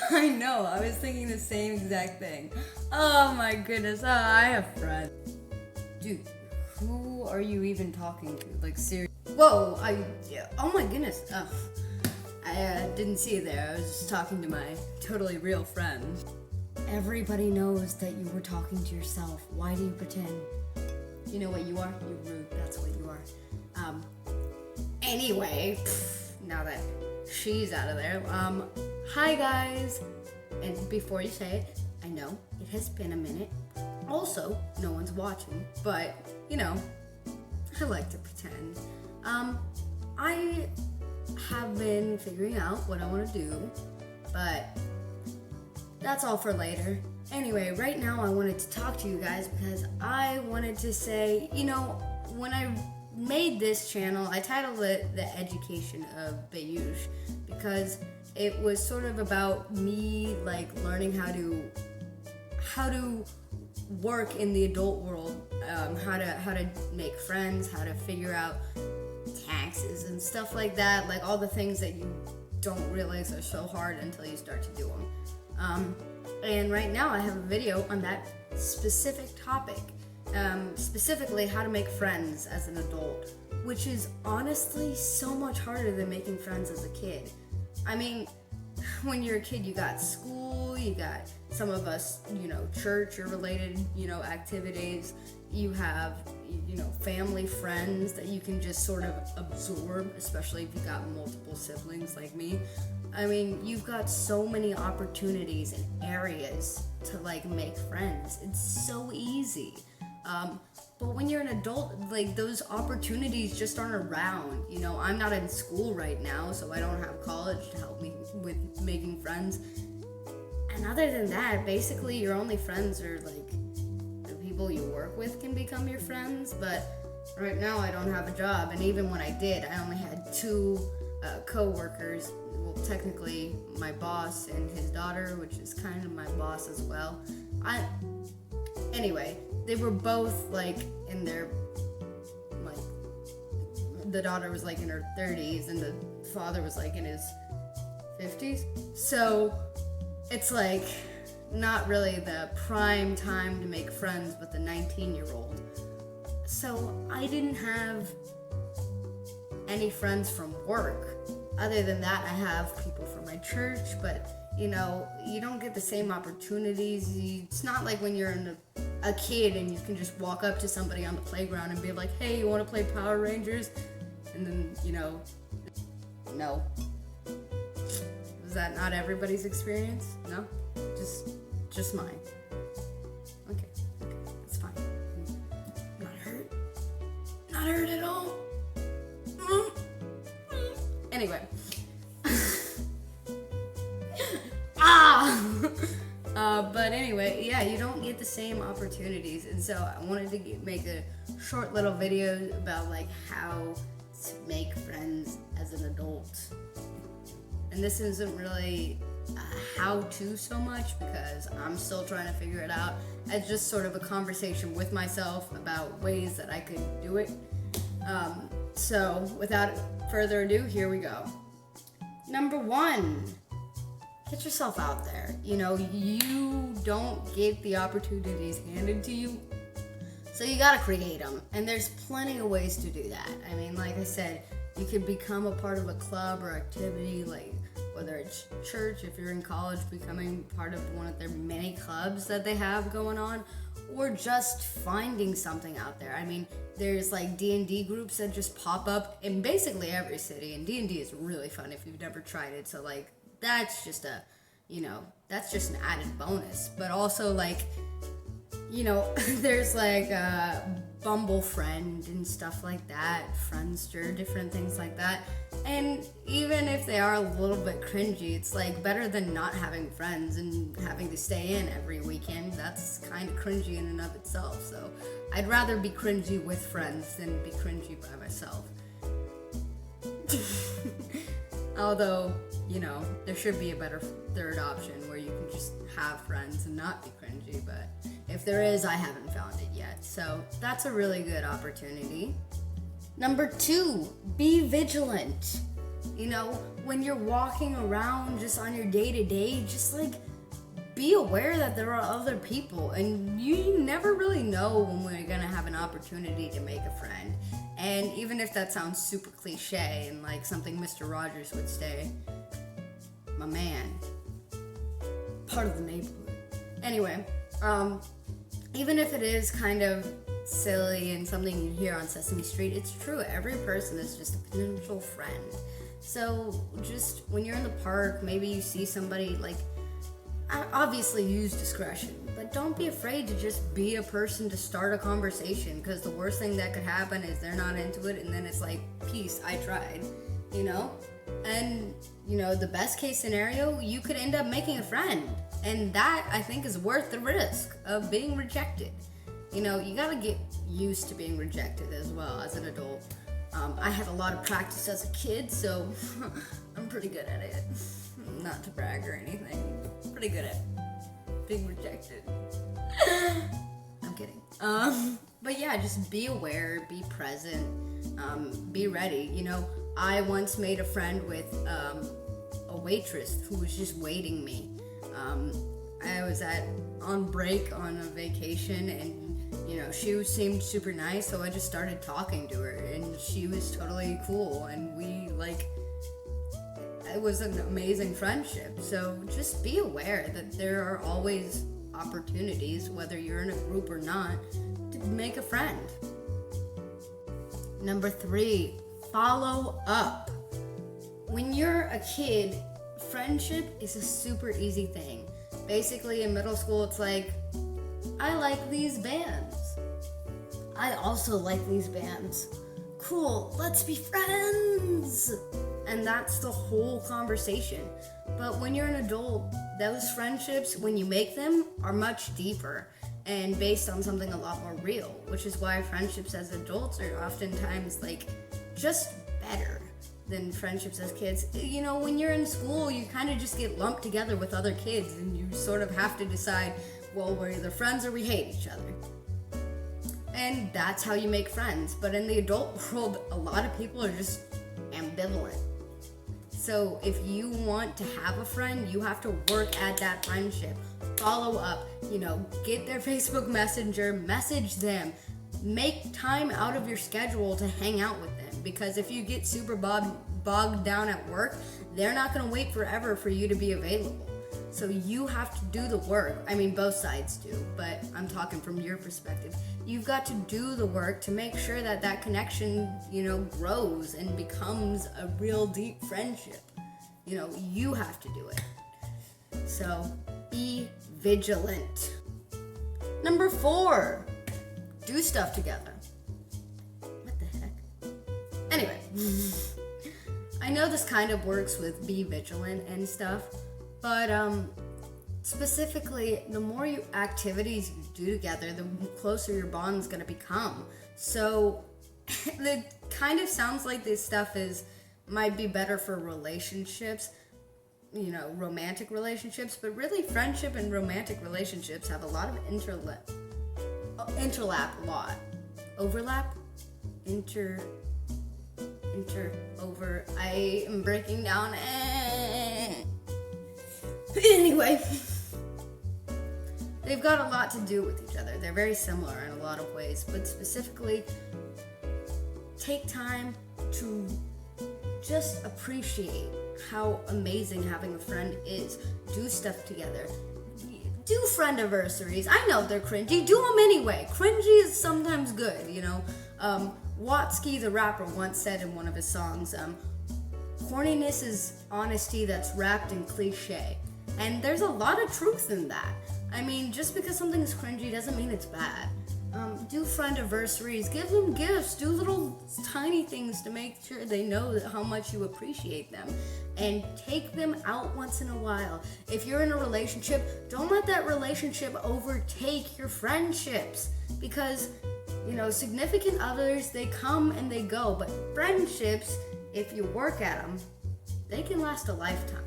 I know, I was thinking the same exact thing. Oh my goodness, oh, I have friends. Dude, who are you even talking to? Like, seriously? Whoa, oh my goodness. Ugh. I didn't see you there. I was just talking to my totally real friend. Everybody knows that you were talking to yourself. Why do you pretend? You know what you are? You're rude. That's what you are. Anyway, now that she's out of there, hi guys. And before you say it, I know it has been a minute. Also, no one's watching, but you know, I like to pretend. I have been figuring out what I want to do, but that's all for later. Anyway, right now I wanted to talk to you guys because I wanted to say, you know, when I made this channel, I titled it The Education of Bayouche because it was sort of about me like learning how to work in the adult world, how to make friends, how to figure out taxes and stuff like that, like all the things that you don't realize are so hard until you start to do them. And right now I have a video on that specific topic, specifically how to make friends as an adult, which is honestly so much harder than making friends as a kid. I mean, when you're a kid, you got school, you got some of us, you know, church or related, you know, activities. You have, you know, family, friends that you can just sort of absorb, especially if you got multiple siblings like me. I mean, you've got so many opportunities and areas to like make friends. It's so easy. But when you're an adult, like those opportunities just aren't around. You know, I'm not in school right now, so I don't have college to help me with making friends. And other than that, basically your only friends are like the people you work with can become your friends. But right now I don't have a job, and even when I did, I only had two co-workers. Well, technically my boss and his daughter, which is kind of my boss as well. Anyway, they were both like in their, like, the daughter was like in her 30s and the father was like in his 50s. So it's like not really the prime time to make friends with a 19-year-old. So I didn't have any friends from work. Other than that, I have people from my church, but you know, you don't get the same opportunities. It's not like when you're a kid and you can just walk up to somebody on the playground and be like, hey, you want to play Power Rangers? And then, you know, no. Was that not everybody's experience? No? Just mine. Okay, it's fine. Not hurt? Not hurt at all? Anyway. But anyway, yeah, you don't get the same opportunities, and so I wanted to make a short little video about like how to make friends as an adult. And this isn't really a how-to so much because I'm still trying to figure it out. It's just sort of a conversation with myself about ways that I could do it. So without further ado, here we go. Number 1. Get yourself out there. You know, you don't get the opportunities handed to you, so you gotta create them. And there's plenty of ways to do that. I mean, like I said, you could become a part of a club or activity, like whether it's church, if you're in college, becoming part of one of their many clubs that they have going on, or just finding something out there. I mean, there's like D&D groups that just pop up in basically every city, and D&D is really fun if you've never tried it. So like, that's just that's just an added bonus. But also like, you know, there's like Bumble Friend and stuff like that, Friendster, different things like that. And even if they are a little bit cringy, it's like better than not having friends and having to stay in every weekend. That's kind of cringy in and of itself. So I'd rather be cringy with friends than be cringy by myself. Although, you know, there should be a better third option where you can just have friends and not be cringy, but if there is, I haven't found it yet. So that's a really good opportunity. Number 2, be vigilant. You know, when you're walking around just on your day-to-day, just like be aware that there are other people, and you never really know when we're gonna have an opportunity to make a friend. And even if that sounds super cliche and like something Mr. Rogers would say, my man, part of the neighborhood. Anyway, even if it is kind of silly and something you hear on Sesame Street, it's true. Every person is just a potential friend. So just when you're in the park, maybe you see somebody, like, obviously use discretion, but don't be afraid to just be a person to start a conversation, because the worst thing that could happen is they're not into it, and then it's like, peace, I tried, you know? And, you know, the best case scenario, you could end up making a friend, and that, I think, is worth the risk of being rejected. You know, you gotta get used to being rejected as well as an adult. I had a lot of practice as a kid, so I'm pretty good at it. Not to brag or anything. Pretty good at being rejected. I'm kidding. But yeah, just be aware, be present, be ready. You know, I once made a friend with a waitress who was just waiting me. I was on break on a vacation, and you know, she seemed super nice, so I just started talking to her, and she was totally cool, and it was an amazing friendship. So just be aware that there are always opportunities, whether you're in a group or not, to make a friend. Number 3, follow up. When you're a kid, friendship is a super easy thing. Basically, in middle school, it's like, I like these bands. I also like these bands. Cool, let's be friends. And that's the whole conversation. But when you're an adult, those friendships, when you make them, are much deeper and based on something a lot more real, which is why friendships as adults are oftentimes like just better than friendships as kids. You know, when you're in school, you kind of just get lumped together with other kids, and you sort of have to decide, well, we're either friends or we hate each other. And that's how you make friends. But in the adult world, a lot of people are just ambivalent. So if you want to have a friend, you have to work at that friendship. Follow up, you know, get their Facebook Messenger, message them, make time out of your schedule to hang out with them. Because if you get super bogged down at work, they're not going to wait forever for you to be available. So you have to do the work. I mean, both sides do, but I'm talking from your perspective. You've got to do the work to make sure that that connection, you know, grows and becomes a real deep friendship. You know, you have to do it. So be vigilant. Number 4, do stuff together. What the heck? Anyway, I know this kind of works with be vigilant and stuff, but specifically, the more activities you do together, the closer your bond's gonna become. So it kind of sounds like this stuff might be better for relationships, you know, romantic relationships, but really friendship and romantic relationships have a lot of I am breaking down. Anyway, they've got a lot to do with each other. They're very similar in a lot of ways, but specifically, take time to just appreciate how amazing having a friend is. Do stuff together. Do friend anniversaries. I know they're cringy. Do them anyway. Cringy is sometimes good, you know. Watsky, the rapper, once said in one of his songs, corniness is honesty that's wrapped in cliche. And there's a lot of truth in that. I mean, just because something is cringy doesn't mean it's bad. Do friend anniversaries, give them gifts, do little tiny things to make sure they know how much you appreciate them. And take them out once in a while. If you're in a relationship, don't let that relationship overtake your friendships. Because, you know, significant others, they come and they go. But friendships, if you work at them, they can last a lifetime.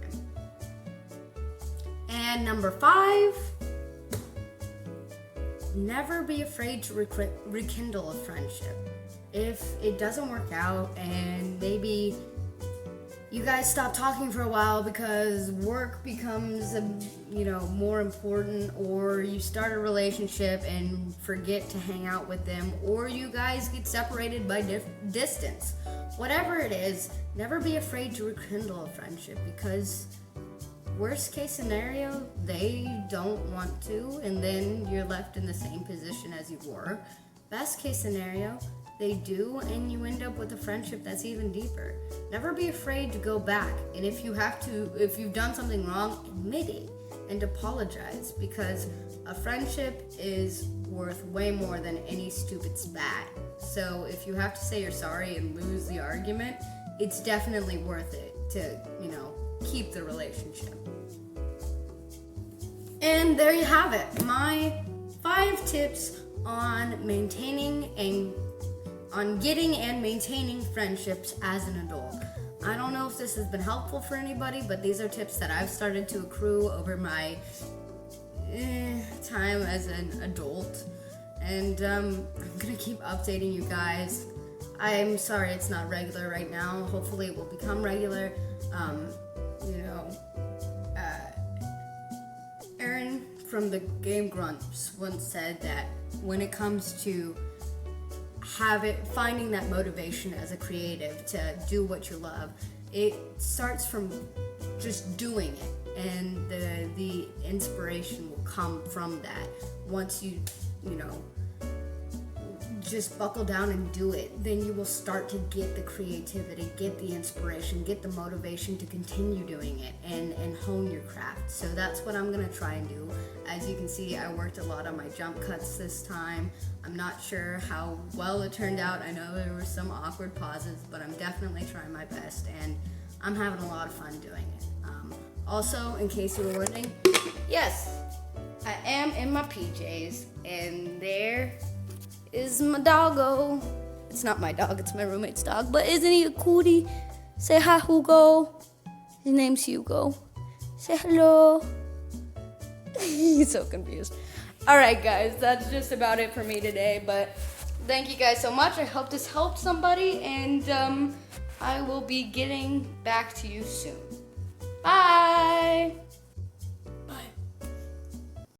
And number 5, never be afraid to rekindle a friendship. If it doesn't work out and maybe you guys stop talking for a while because work becomes, more important, or you start a relationship and forget to hang out with them, or you guys get separated by distance. Whatever it is, never be afraid to rekindle a friendship, because worst case scenario, they don't want to, and then you're left in the same position as you were. Best case scenario, they do, and you end up with a friendship that's even deeper. Never be afraid to go back, and if you've done something wrong, admit it and apologize, because a friendship is worth way more than any stupid spat. So if you have to say you're sorry and lose the argument, it's definitely worth it to, keep the relationship. And there you have it, my 5 tips on getting and maintaining friendships as an adult. I don't know if this has been helpful for anybody, but these are tips that I've started to accrue over my time as an adult. And I'm gonna keep updating you guys. I'm sorry it's not regular right now. Hopefully it will become regular. Aaron from the Game Grumps once said that when it comes to finding that motivation as a creative to do what you love, it starts from just doing it, and the inspiration will come from that. Once you just buckle down and do it, then you will start to get the creativity, get the inspiration, get the motivation to continue doing it and hone your craft. So that's what I'm gonna try and do. As you can see, I worked a lot on my jump cuts this time. I'm not sure how well it turned out. I know there were some awkward pauses, but I'm definitely trying my best, and I'm having a lot of fun doing it. Also, in case you were wondering, yes, I am in my PJs, and there is my doggo. It's not my dog, it's my roommate's dog, but isn't he a cutie? Say hi, Hugo. His name's Hugo. Say hello. He's so confused. Alright guys, that's just about it for me today, but thank you guys so much. I hope this helped somebody, and I will be getting back to you soon. Bye!